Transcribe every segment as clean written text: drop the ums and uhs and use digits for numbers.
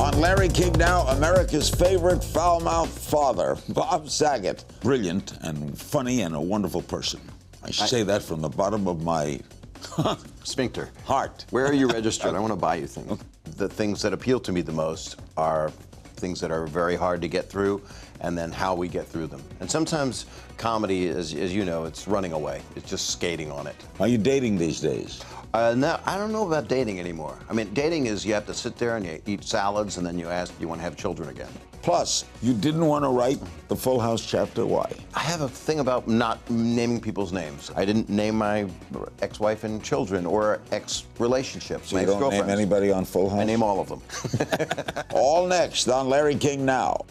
On Larry King Now, America's favorite foul-mouthed father, Bob Saget. Brilliant and funny and a wonderful person. I say that from the bottom of my sphincter. Heart. Where are you registered? I want to buy you things. The things that appeal to me the most are things that are very hard to get through, and then how we get through them. And sometimes comedy, as you know, it's running away. It's just skating on it. Are you dating these days? No, I don't know about dating anymore. I mean, dating is you have to sit there and you eat salads and then you ask, do you want to have children again? Plus, you didn't want to write the Full House chapter. Why? I have a thing about not naming people's names. I didn't name my ex-wife and children or ex-relationships. So you don't name anybody on Full House? I name all of them. All next on Larry King Now.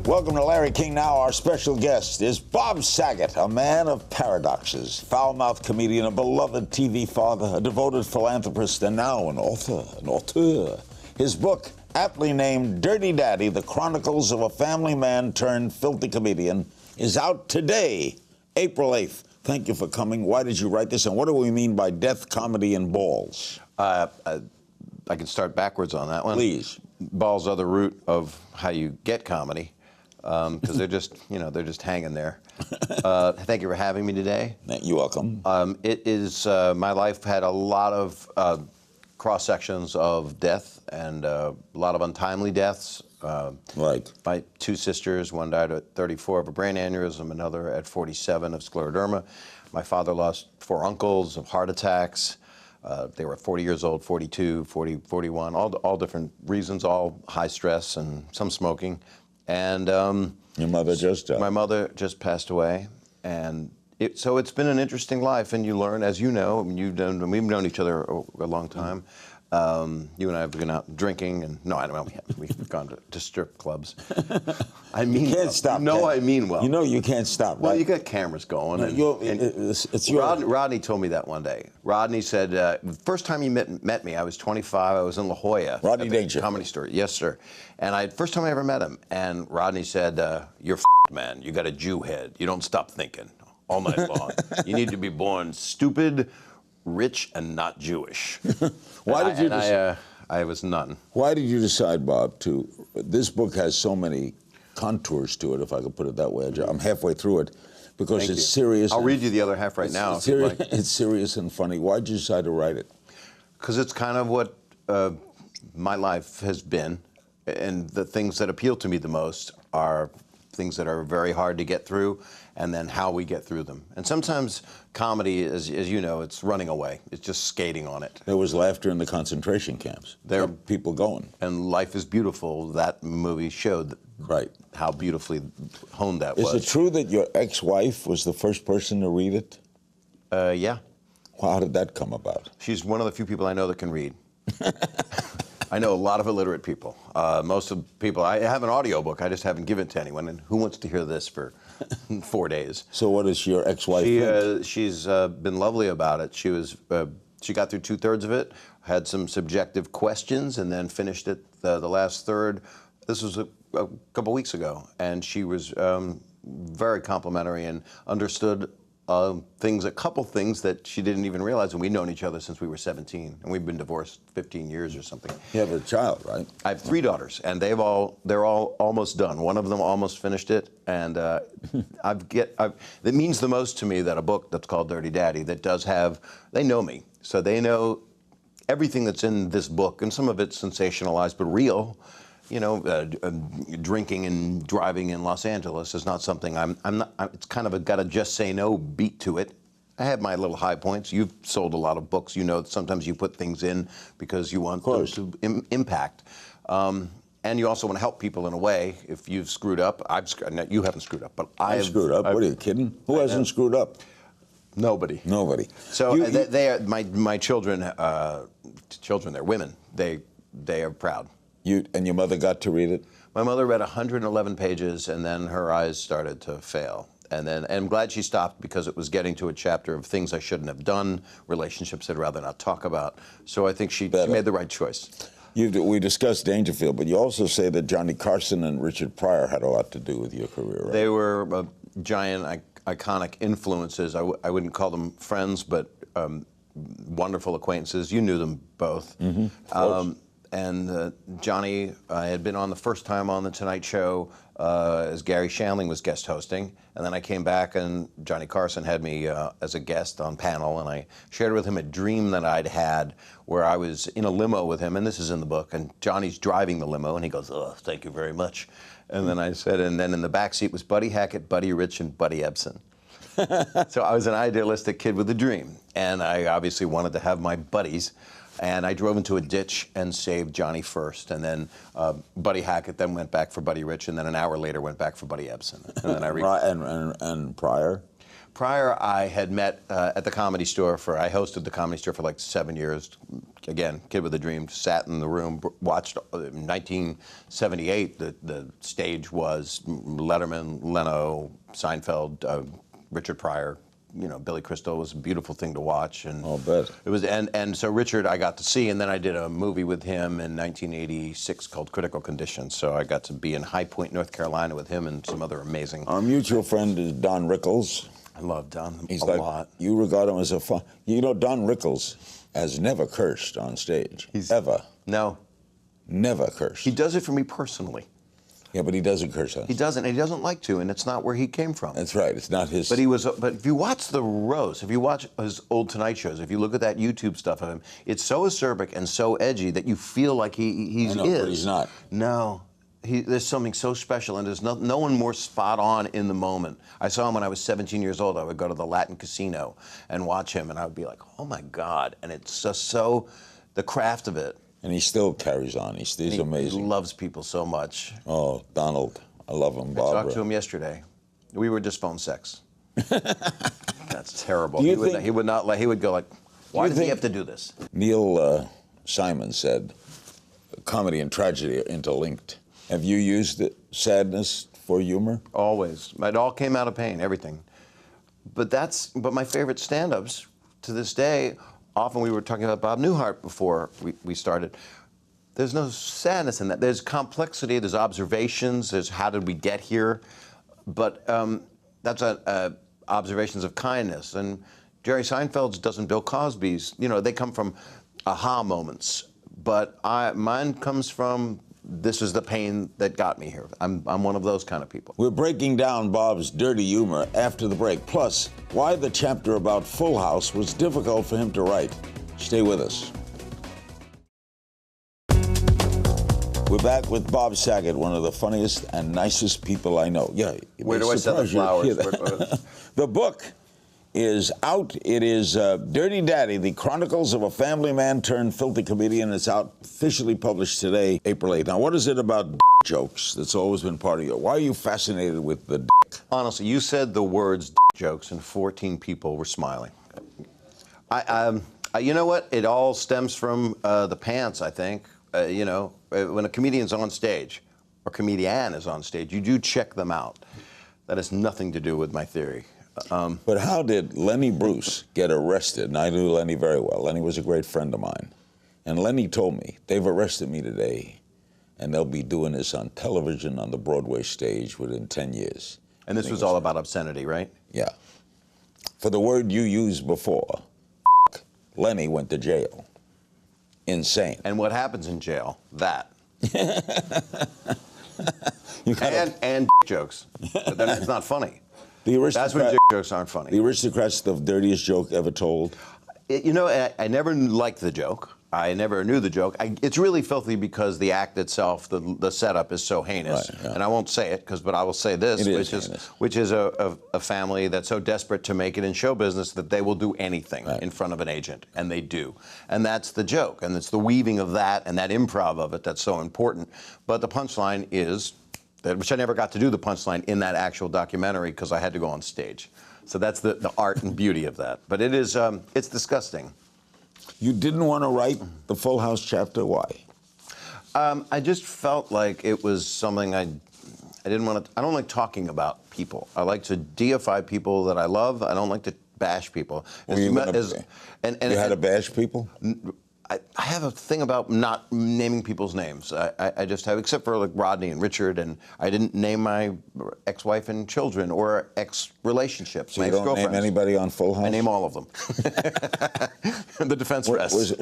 Welcome to Larry King Now. Our special guest is Bob Saget, a man of paradoxes, foul-mouthed comedian, a beloved TV father, a devoted philanthropist, and now an auteur. His book, aptly named Dirty Daddy, The Chronicles of a Family Man Turned Filthy Comedian, is out today, April 8th. Thank you for coming. Why did you write this, and what do we mean by death, comedy, and balls? I can start backwards on that one. Please. Balls are the root of how you get comedy. Because they're just, they're just hanging there. Thank you for having me today. You're welcome. It is, my life had a lot of cross-sections of death and a lot of untimely deaths. Right. My two sisters, one died at 34 of a brain aneurysm, another at 47 of scleroderma. My father lost 4 uncles of heart attacks. They were 40 years old, 42, 40, 41, all different reasons, all high stress and some smoking. And your mother just died. My mother just passed away, and so it's been an interesting life. And you learn, as you know, we've known each other a long time. You and I have been out drinking, and no, I don't know. We've gone to strip clubs. I mean, you can't stop. No, I mean well. You know you can't stop. Well, right? you got cameras going. Rodney told me that one day. Rodney said, the first time he met me, I was 25. I was in La Jolla. Rodney at the Danger. Comedy Store. Yes, sir. And first time I ever met him, and Rodney said, "You're man. You got a Jew head. You don't stop thinking all night long. You need to be born stupid, rich, and not Jewish." Why did you decide? I was none. Why did you decide, Bob, this book has so many contours to it, if I could put it that way. I'm halfway through it because it's serious. I'll read you the other half right now. If you'd like. It's serious and funny. Why did you decide to write it? Because it's kind of what my life has been, and the things that appeal to me the most are things that are very hard to get through, and then how we get through them. And sometimes comedy, as you know, it's running away. It's just skating on it. There was laughter in the concentration camps. There kept people going. And Life is Beautiful, that movie showed how beautifully honed that was. Is it true that your ex-wife was the first person to read it? Yeah. Well, how did that come about? She's one of the few people I know that can read. I know a lot of illiterate people. Most of the people, I have an audiobook, I just haven't given it to anyone. And who wants to hear this for 4 days? So what is your ex-wife think? She's been lovely about it. She got through 2/3 of it, had some subjective questions, and then finished it the last third. This was a couple weeks ago, and she was very complimentary and understood a couple things that she didn't even realize, and we've known each other since we were 17, and we've been divorced 15 years or something. You have a child, right? I have 3 daughters, and they're all almost done. One of them almost finished it, and it means the most to me that a book that's called Dirty Daddy that does have, they know me, so they know everything that's in this book, and some of it's sensationalized but real. Drinking and driving in Los Angeles is not something I'm not. It's kind of got a just say no beat to it. I have my little high points. You've sold a lot of books. You know, sometimes you put things in because you want them to impact. And you also want to help people in a way. If you've screwed up, you haven't screwed up, but I've screwed up. What are you kidding? Who hasn't screwed up? Nobody. Nobody. So they are my children. Children, they're women. They are proud. And your mother got to read it? My mother read 111 pages, and then her eyes started to fail. And I'm glad she stopped, because it was getting to a chapter of things I shouldn't have done, relationships I'd rather not talk about. So I think she made the right choice. We discussed Dangerfield, but you also say that Johnny Carson and Richard Pryor had a lot to do with your career, right? They were giant, iconic influences. I wouldn't call them friends, but wonderful acquaintances. You knew them both. And Johnny, I had been on the first time on The Tonight Show as Gary Shandling was guest hosting. And then I came back and Johnny Carson had me as a guest on panel. And I shared with him a dream that I'd had where I was in a limo with him. And this is in the book. And Johnny's driving the limo. And he goes, "Oh, thank you very much." And then I said, and then in the back seat was Buddy Hackett, Buddy Rich, and Buddy Ebsen. So I was an idealistic kid with a dream. And I obviously wanted to have my buddies. And I drove into a ditch and saved Johnny first. And then Buddy Hackett then went back for Buddy Rich. And then an hour later went back for Buddy Ebsen. And then and Pryor? Pryor, I had met at the Comedy Store I hosted the Comedy Store for like 7 years. Again, kid with a dream, sat in the room, watched 1978, the stage was Letterman, Leno, Seinfeld, Richard Pryor, Billy Crystal. Was a beautiful thing to watch. And I'll bet. It was, and so Richard I got to see, and then I did a movie with him in 1986 called Critical Condition. So I got to be in High Point, North Carolina with him and some other amazing. Our mutual friend is Don Rickles. I love Don He's a lot. You regard him as a fun. Don Rickles has never cursed on stage. Ever. No. Never cursed. He does it for me personally. Yeah, but he doesn't curse on stage. He doesn't, and he doesn't like to, and it's not where he came from. That's right. It's not his. But if you watch the roast, if you watch his old Tonight shows, if you look at that YouTube stuff of him, it's so acerbic and so edgy that you feel like he is. But he's not. No. There's something so special, and there's no one more spot on in the moment. I saw him when I was 17 years old. I would go to the Latin Casino and watch him, and I would be like, oh my God. And it's just so, the craft of it. And he still carries on. He's amazing. He loves people so much. Oh, Donald. I love him, Barbara. I talked to him yesterday. We were just phone sex. That's terrible. He would not let, he would go like, why does he have to do this? Neil Simon said, comedy and tragedy are interlinked. Have you used sadness for humor? Always. It all came out of pain, everything. But my favorite stand-ups to this day, often we were talking about Bob Newhart before we started. There's no sadness in that. There's complexity, there's observations, there's how did we get here. But that's observations of kindness. And Jerry Seinfeld's doesn't Bill Cosby's. They come from aha moments. But mine comes from, this is the pain that got me here. I'm one of those kind of people. We're breaking down Bob's dirty humor after the break. Plus, why the chapter about Full House was difficult for him to write. Stay with us. We're back with Bob Saget, one of the funniest and nicest people I know. Yeah. Where do I sell the flowers? The book is out. It is Dirty Daddy, The Chronicles of a Family Man Turned Filthy Comedian. It's out, officially published today, April 8th. Now, what is it about jokes that's always been part of you? Why are you fascinated with the Honestly, you said the words jokes and 14 people were smiling. You know what? It all stems from the pants, I think. When a comedian's on stage, or comedian is on stage, you do check them out. That has nothing to do with my theory. But how did Lenny Bruce get arrested? And I knew Lenny very well. Lenny was a great friend of mine. And Lenny told me, they've arrested me today, and they'll be doing this on television on the Broadway stage within 10 years. And this was all about obscenity, right? Yeah. For the word you used before, Lenny went to jail. Insane. And what happens in jail? That. and jokes. But then it's not funny. That's when jokes aren't funny. The Aristocrats, the dirtiest joke ever told. I never liked the joke. I never knew the joke. It's really filthy because the act itself, the setup is so heinous. Right, yeah. And I won't say it, but I will say this, which is a family that's so desperate to make it in show business that they will do anything in front of an agent, and they do. And that's the joke, and it's the weaving of that and that improv of it that's so important. But the punchline is, which I never got to do the punchline in that actual documentary because I had to go on stage. So that's the art and beauty of that. But it is, it's disgusting. You didn't want to write the Full House chapter. Why? I just felt like it was something I didn't want to. I don't like talking about people. I like to deify people that I love. I don't like to bash people. You had to bash people? I have a thing about not naming people's names. I just have, except for like Rodney and Richard, and I didn't name my ex-wife and children or ex-relationships. So you don't name anybody on Full House? I name all of them. The defense rests.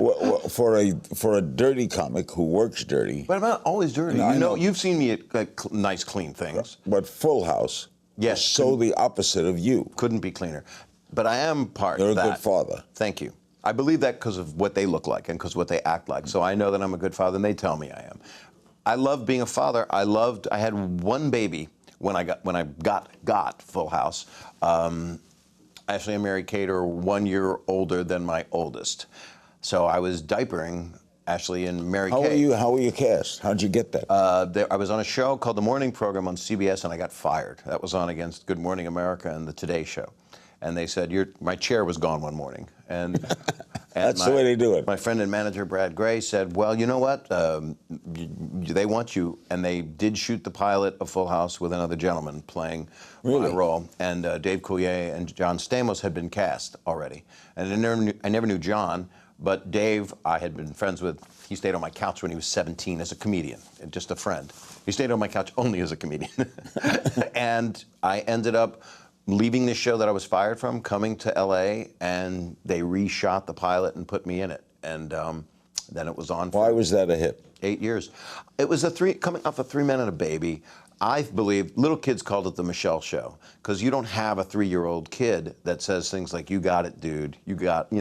For a dirty comic who works dirty. But I'm not always dirty. No, you know, you've seen me at nice, clean things. But Full House yes, is so the opposite of you. Couldn't be cleaner. But I am part You're of that. You're a good father. Thank you. I believe that because of what they look like and because what they act like. So I know that I'm a good father, and they tell me I am. I love being a father. I had one baby when I got Full House. Ashley and Mary Kate are 1 year older than my oldest. So I was diapering Ashley and Mary Kate. How were you cast? How'd you get that? I was on a show called The Morning Program on CBS, and I got fired. That was on against Good Morning America and The Today Show. And they said, my chair was gone one morning. And that's the way they do it. My friend and manager, Brad Gray, said, well, you know what? They want you. And they did shoot the pilot of Full House with another gentleman playing my role. And Dave Coulier and John Stamos had been cast already. And I never knew John, but Dave I had been friends with. He stayed on my couch when he was 17 as a comedian, and just a friend. He stayed on my couch only as a comedian. And I ended up leaving the show that I was fired from, coming to LA, and they reshot the pilot and put me in it. And then it was on for Why was that a hit? 8 years. It was coming off of 3 Men and a Baby. I believe little kids called it the Michelle Show, because you don't have a 3-year-old kid that says things like, "You got it, dude. You got,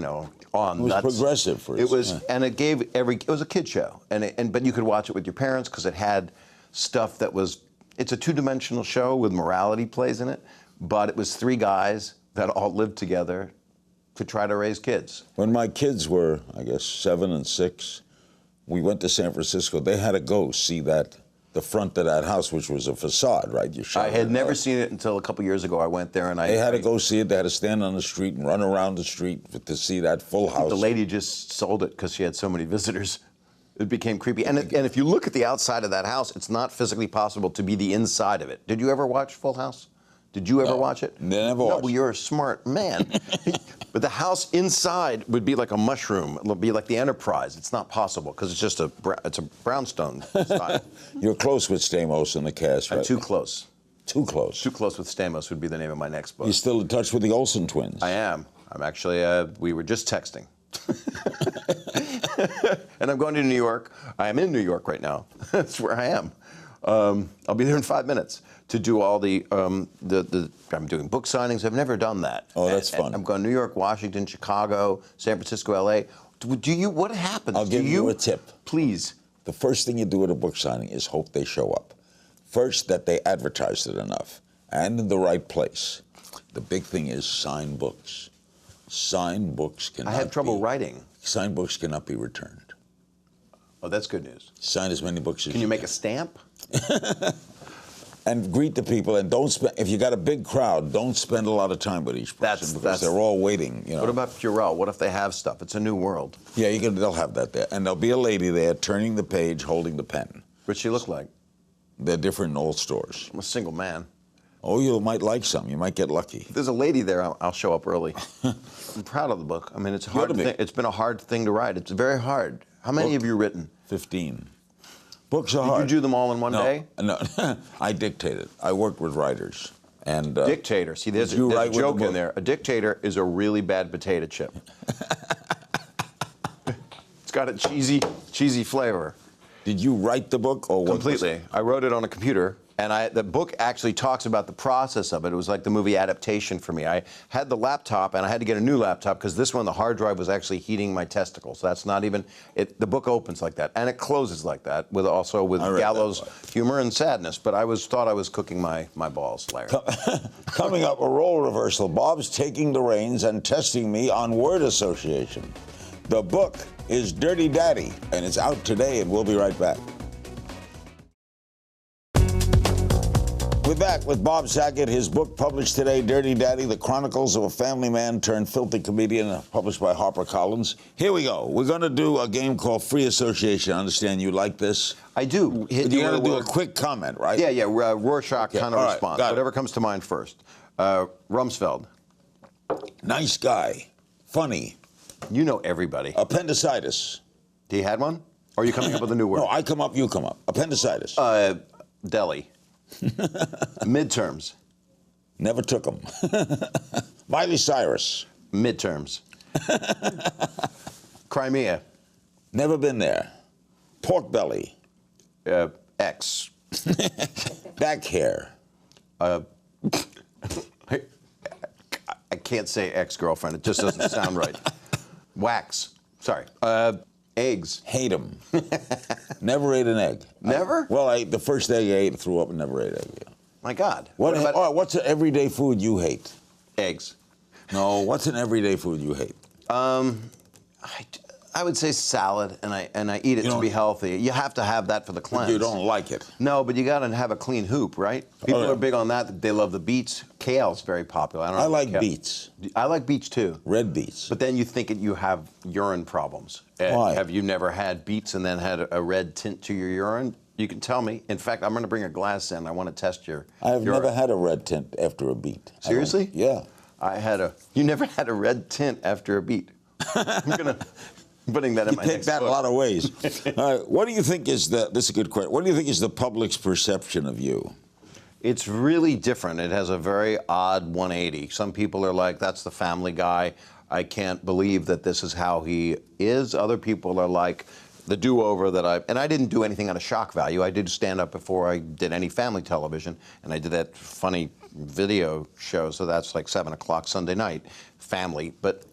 on." It was progressive for it was, and it gave it was a kid show, but you could watch it with your parents because it had stuff that was. It's a 2-dimensional show with morality plays in it, but it was 3 guys that all lived together to try to raise kids. When my kids were, I guess, 7 and 6, we went to San Francisco. They had to go see the front of that house, which was a facade, right? I had never seen it until a couple years ago. I went there, and they had to go see it. They had to stand on the street and run around the street to see that Full House. The lady just sold it because she had so many visitors. It became creepy. And if you look at the outside of that house, it's not physically possible to be the inside of it. Did you ever watch Full House? Did you ever watch it? Never watched. No, well, you're a smart man. But the house inside would be like a mushroom. It'll be like the Enterprise. It's not possible because it's just it's a brownstone style. You're close with Stamos in the cast, right? Too close. Too close. Too Close with Stamos would be the name of my next book. You're still in touch with the Olsen twins? I am. I'm actually, we were just texting. And I'm going to New York. I am in New York right now. That's where I am. I'll be there in 5 minutes to do all I'm doing book signings. I've never done that. Oh, that's fun. I'm going to New York, Washington, Chicago, San Francisco, LA. What happens? I'll give you a tip. Please. The first thing you do at a book signing is hope they show up. First, that they advertised it enough and in the right place. The big thing is sign books. Signed books cannot I have trouble writing. Signed books cannot be returned. Oh, that's good news. Sign as many books as you can. Can you make a stamp? And greet the people, and don't spend. If you got a big crowd, don't spend a lot of time with each person because they're all waiting. What about Purell? What if they have stuff? It's a new world. Yeah, they'll have that there, and there'll be a lady there turning the page, holding the pen. What's she look like? They're different in all stores. I'm a single man. Oh, you might like some. You might get lucky. If there's a lady there, I'll show up early. I'm proud of the book. I mean, it's hard. It's been a hard thing to write. It's very hard. How many have you written? 15. Books are hard. Did you do them all in one day? No, I dictated. I worked with writers. And dictator. See, there's a joke in there. A dictator is a really bad potato chip. It's got a cheesy flavor. Did you write the book or what? Completely. I wrote it on a computer. And the book actually talks about the process of it. It was like the movie adaptation for me. I had the laptop, and I had to get a new laptop because this one, the hard drive, was actually heating my testicles. So that's not even it. The book opens like that, and it closes like that, with gallows humor and sadness. But I thought I was cooking my balls, Larry. Coming up, a role reversal. Bob's taking the reins and testing me on word association. The book is Dirty Daddy, and it's out today, and we'll be right back. We're back with Bob Saget. His book published today, Dirty Daddy, The Chronicles of a Family Man Turned Filthy Comedian, published by HarperCollins. Here we go. We're going to do a game called Free Association. I understand you like this. I do. You're going to do a quick comment, right? Yeah. Rorschach kind of response. Right, whatever comes to mind first. Rumsfeld. Nice guy. Funny. You know everybody. Appendicitis. He had one? Or are you coming up with a new word? No, I come up, you come up. Appendicitis. Deli. Midterms. Never took them. Miley Cyrus. Midterms. Crimea. Never been there. Pork belly. X. Back hair. I can't say ex-girlfriend. It just doesn't sound right. Wax. Sorry. Eggs. Hate them. Never ate an egg. Never? The first egg I ate, threw up and never ate egg. Yeah. My God. What's an everyday food you hate? Eggs. No, what's an everyday food you hate? I would say salad, and I eat it to be healthy. You have to have that for the cleanse. You don't like it. No, but you got to have a clean hoop, right? People are big on that. They love the beets. Kale's very popular. I like beets. I like beets too. Red beets. But then you think you have urine problems. Why? Have you never had beets and then had a red tint to your urine? You can tell me. In fact, I'm going to bring a glass in. I want to test your. I have never had a red tint after a beet. Seriously? Yeah. You never had a red tint after a beet. I'm going to. Putting that in my next book. You take that a lot of ways. All right, what do you think is this is a good question. What do you think is the public's perception of you? It's really different. It has a very odd 180. Some people are like, that's the family guy. I can't believe that this is how he is. Other people are like, the do-over and I didn't do anything on a shock value. I did stand up before I did any family television, and I did that funny video show, so that's like 7 o'clock Sunday night, family. But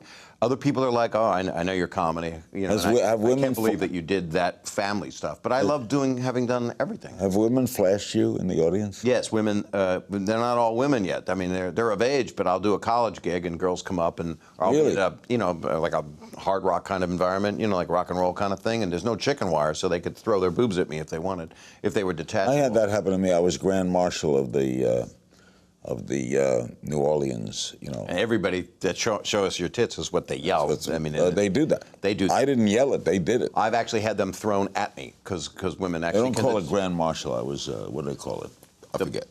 other people are like, oh, I know your comedy. You know, I can't believe that you did that family stuff. But I love having done everything. Have women flashed you in the audience? Yes, women. They're not all women yet. I mean, they're of age, but I'll do a college gig and girls come up and I'll be at like a hard rock kind of environment, like rock and roll kind of thing. And there's no chicken wire, so they could throw their boobs at me if they wanted, if they were detached. I had that happen to me. I was Grand Marshal of the New Orleans, And everybody that show us your tits is what they yell. They do that. They do. I didn't yell it. They did it. I've actually had them thrown at me because women actually. They don't call it Grand Marshal. I was what do they call it? I forget.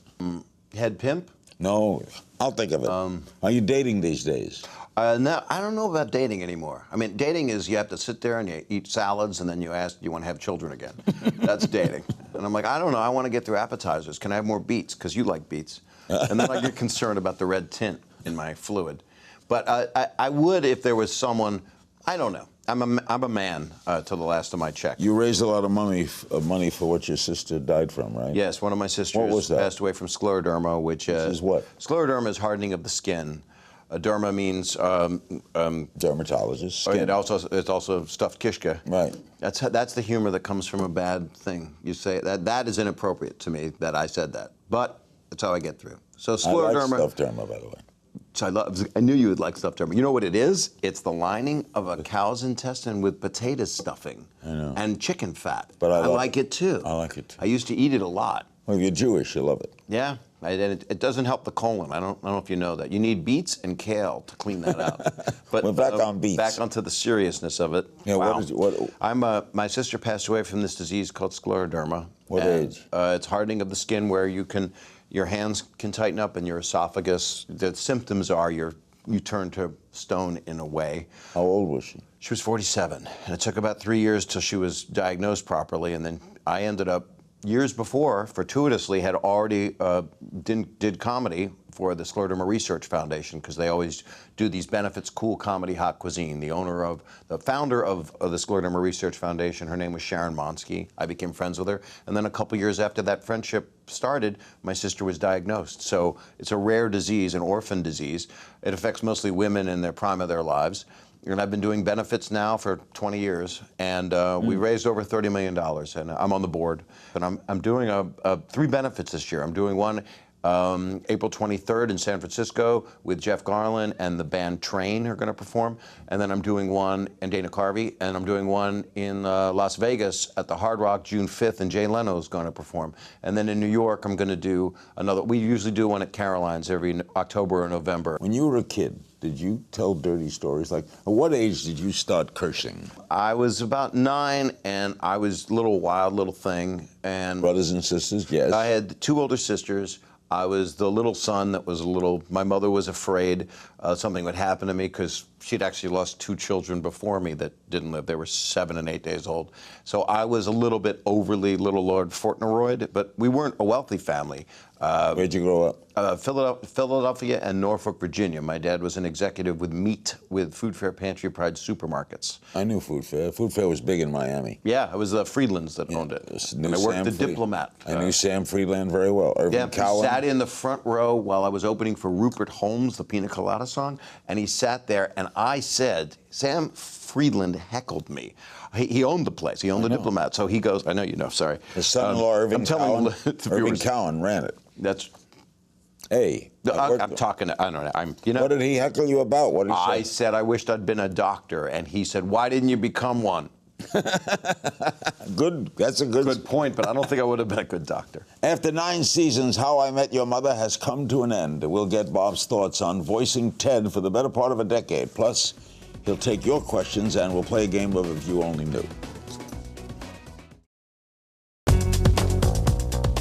Head pimp? No, I'll think of it. Are you dating these days? No, I don't know about dating anymore. I mean, dating is you have to sit there and you eat salads and then you ask, do you want to have children again? That's dating. And I'm like, I don't know. I want to get through appetizers. Can I have more beets? Because you like beets. And then I get concerned about the red tint in my fluid. But I would if there was someone, I don't know. I'm a man till the last of my check. You raised a lot of money for what your sister died from, right? Yes, one of my sisters passed away from scleroderma, which is what? Scleroderma is hardening of the skin. Derma means dermatologist. Skin. It's also stuffed kishka. Right. That's the humor that comes from a bad thing. You say that is inappropriate to me that I said that, but that's how I get through. So scleroderma. I like stuffed derma, by the way. So I knew you would like stuffed derma. You know what it is? It's the lining of a cow's intestine with potato stuffing and chicken fat. But I like it too. I like it too. I used to eat it a lot. Well, if you're Jewish, you love it. Yeah. It doesn't help the colon. I don't know if you know that. You need beets and kale to clean that out. But we're back on beets. Back onto the seriousness of it. Yeah. Wow. My sister passed away from this disease called scleroderma. What age? It's hardening of the skin where your hands can tighten up and your esophagus. The symptoms are you turn to stone in a way. How old was she? She was 47, and it took about 3 years till she was diagnosed properly, and then I ended up. Years before, fortuitously, had already did comedy for the Scleroderma Research Foundation because they always do these benefits, cool comedy, hot cuisine. The founder of the Scleroderma Research Foundation, her name was Sharon Monsky. I became friends with her. And then a couple years after that friendship started, my sister was diagnosed. So it's a rare disease, an orphan disease. It affects mostly women in their prime of their lives. And I've been doing benefits now for 20 years, and we raised over $30 million, and I'm on the board. And I'm doing 3 benefits this year. I'm doing one April 23rd in San Francisco with Jeff Garlin and the band Train are going to perform. And then I'm doing one in Dana Carvey, and I'm doing one in Las Vegas at the Hard Rock June 5th, and Jay Leno is going to perform. And then in New York, I'm going to do another. We usually do one at Caroline's every October or November. When you were a kid, did you tell dirty stories? Like, at what age did you start cursing? I was about 9, and I was a little wild little thing. And brothers and sisters, yes. I had 2 older sisters. I was the little son that was my mother was afraid something would happen to me because she'd actually lost 2 children before me that didn't live. They were 7 and 8 days old. So I was a little bit overly Little Lord Fauntleroy, but we weren't a wealthy family. Where'd you grow up? Philadelphia and Norfolk, Virginia. My dad was an executive with Food Fair Pantry Pride supermarkets. I knew Food Fair. Food Fair was big in Miami. Yeah, it was the Friedlands that owned it. And I worked the Diplomat. I knew Sam Friedland very well. Irving Cowan. He sat in the front row while I was opening for Rupert Holmes, the Pina Colada song, and he sat there, and I said, Sam Friedland heckled me. He owned the place. He owned the Diplomat. So he goes, I know you know, sorry. His son-in-law, Irving Cowan. Irving Cowan ran it. That's... Hey. I'm talking, I don't know, you know. What did he heckle you about? What did he say? I said I wished I'd been a doctor, and he said, why didn't you become one? Good, that's a good point, but I don't think I would have been a good doctor. After 9 seasons, How I Met Your Mother has come to an end. We'll get Bob's thoughts on voicing Ted for the better part of a decade. Plus, he'll take your questions, and we'll play a game of If You Only Knew.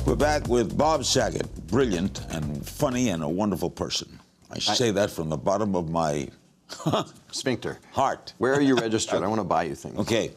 We're back with Bob Saget, brilliant and funny and a wonderful person. I say that from the bottom of my sphincter. Heart. Where are you registered? I want to buy you things. Okay.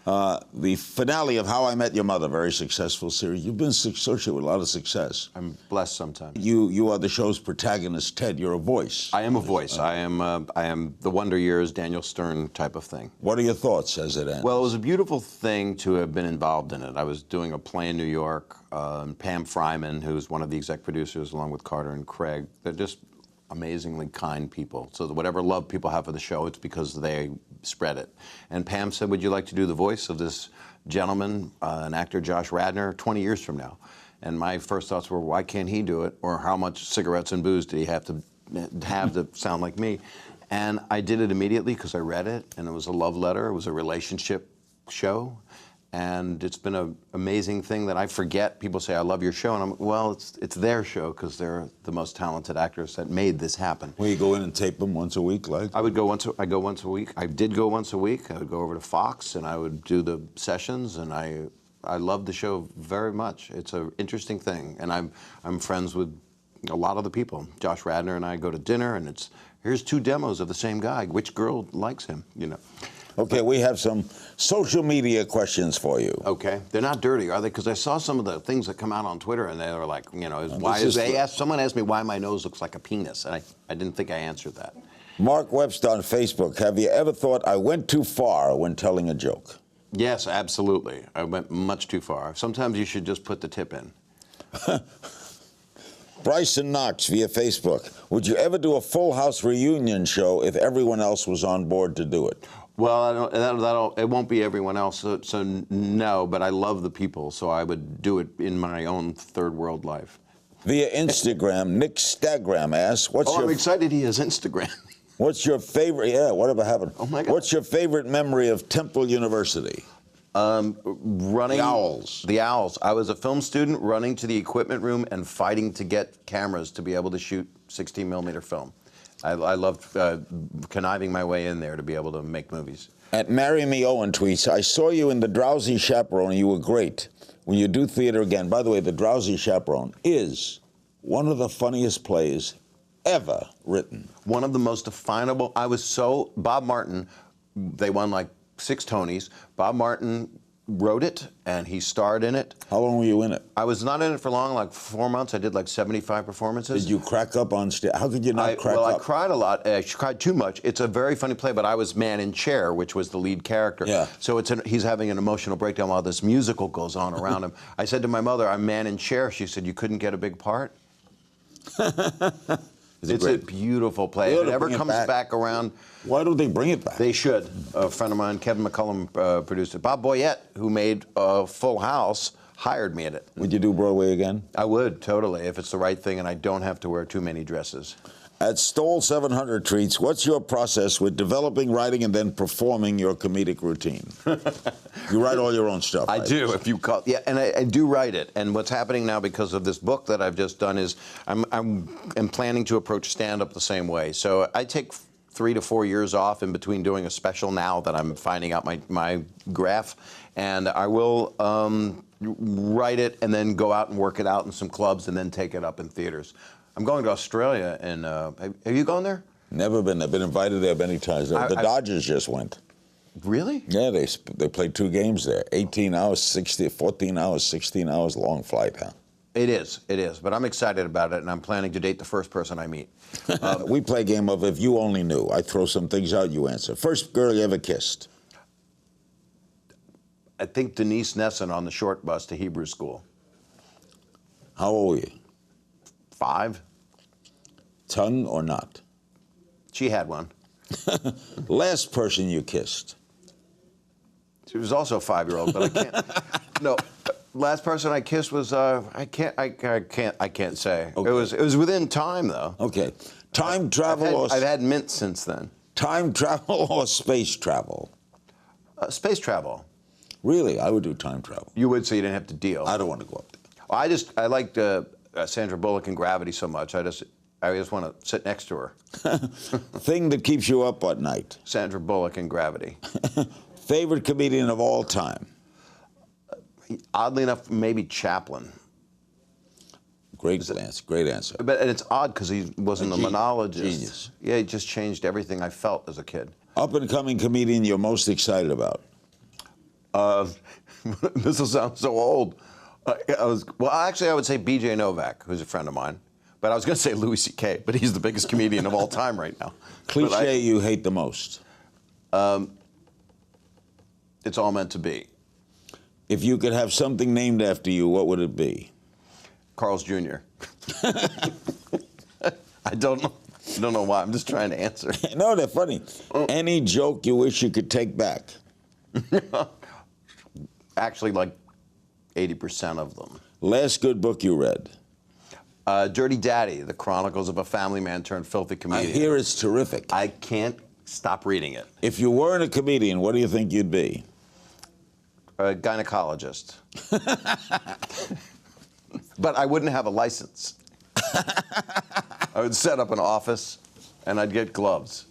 The finale of How I Met Your Mother, very successful series. You've been associated with a lot of success. I'm blessed sometimes. You are the show's protagonist, Ted. You're a voice. I am a voice. I am the Wonder Years, Daniel Stern type of thing. What are your thoughts as it ends? Well, it was a beautiful thing to have been involved in it. I was doing a play in New York. Pam Fryman, who's one of the exec producers, along with Carter and Craig, they're just amazingly kind people. So whatever love people have for the show, it's because they spread it. And Pam said, would you like to do the voice of this gentleman, an actor, Josh Radnor, 20 years from now? And my first thoughts were, why can't he do it? Or how much cigarettes and booze did he have to sound like me? And I did it immediately because I read it, and it was a love letter. It was a relationship show. And it's been an amazing thing that I forget. People say, I love your show. And I'm, well, it's their show because they're the most talented actors that made this happen. Will you go in and tape them once a week? I would go once a week. I did go once a week. I would go over to Fox and I would do the sessions. And I love the show very much. It's an interesting thing. And I'm friends with a lot of the people. Josh Radnor and I go to dinner and it's, here's 2 demos of the same guy. Which girl likes him, you know? Okay, we have some social media questions for you. Okay, they're not dirty, are they? Because I saw some of the things that come out on Twitter, and they were like, you know, someone asked me why my nose looks like a penis, and I didn't think I answered that. Mark Webster on Facebook, have you ever thought I went too far when telling a joke? Yes, absolutely. I went much too far. Sometimes you should just put the tip in. Bryson Knox via Facebook, would you ever do a Full House reunion show if everyone else was on board to do it? Well, it won't be everyone else, so no, but I love the people, so I would do it in my own third world life. Via Instagram, Nick Stagram asks, I'm excited he has Instagram. What's your favorite, whatever happened? Oh my God. What's your favorite memory of Temple University? Running. The Owls. The Owls. I was a film student running to the equipment room and fighting to get cameras to be able to shoot 16mm film. I loved conniving my way in there to be able to make movies. At Marry Me Owen tweets, I saw you in The Drowsy Chaperone. You were great. When you do theater again, by the way, The Drowsy Chaperone is one of the funniest plays ever written. One of the most definable. Bob Martin, they won like 6 Tonys. Bob Martin wrote it, and he starred in it. How long were you in it? I was not in it for long, like 4 months. I did like 75 performances. Did you crack up on stage? How could you not crack up? Well, I cried a lot. I cried too much. It's a very funny play, but I was man in chair, which was the lead character. Yeah. So he's having an emotional breakdown while this musical goes on around him. I said to my mother, I'm man in chair. She said, you couldn't get a big part? It's a beautiful play. If it ever comes back around... Why don't they bring it back? They should. A friend of mine, Kevin McCullum, produced it. Bob Boyette, who made Full House, hired me in it. Would you do Broadway again? I would, totally, if it's the right thing and I don't have to wear too many dresses. At Stoll 700 tweets, what's your process with developing, writing, and then performing your comedic routine? You write all your own stuff. I do, if you call. Yeah, and I do write it. And what's happening now because of this book that I've just done is I'm planning to approach stand-up the same way. So I take 3 to 4 years off in between doing a special now that I'm finding out my graph. And I will write it and then go out and work it out in some clubs and then take it up in theaters. I'm going to Australia, and have you gone there? Never been. I've been invited there many times. The Dodgers just went. Really? Yeah, they played 2 games there. 18 hours, 14 hours, 16 hours, long flight, huh? It is. But I'm excited about it, and I'm planning to date the first person I meet. We play a game of if you only knew. I throw some things out, you answer. First girl you ever kissed? I think Denise Nesson on the short bus to Hebrew school. How old were you? 5. Tongue or not? She had one. Last person you kissed? She was also a 5-year-old, but I can't. No, last person I kissed was I can't say. Okay. It was within time though. Okay. Time travel I've had mint since then. Time travel or space travel? Space travel. Really, I would do time travel. You would, so you didn't have to deal. I don't want to go up there. I liked Sandra Bullock in Gravity so much. I just want to sit next to her. Thing that keeps you up at night? Sandra Bullock in Gravity. Favorite comedian of all time? Oddly enough, maybe Chaplin. Great answer. Great answer. But and it's odd because he wasn't a monologist. Genius. Yeah, he just changed everything I felt as a kid. Up and coming comedian you're most excited about? This will sound so old. Actually, I would say B.J. Novak, who's a friend of mine. But I was going to say Louis C.K., but he's the biggest comedian of all time right now. Cliche you hate the most? It's all meant to be. If you could have something named after you, what would it be? Carl's Jr. I don't know why. I'm just trying to answer. No, they're funny. Any joke you wish you could take back? Actually, like 80% of them. Last good book you read? Dirty Daddy, The Chronicles of a Family Man Turned Filthy Comedian. I hear it's terrific. I can't stop reading it. If you weren't a comedian, what do you think you'd be? A gynecologist. But I wouldn't have a license. I would set up an office, and I'd get gloves.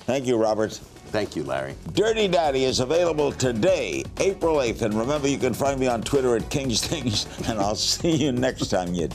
Thank you, Robert. Thank you, Larry. Dirty Daddy is available today, April 8th. And remember, you can find me on Twitter at King's Things, and I'll see you next time, you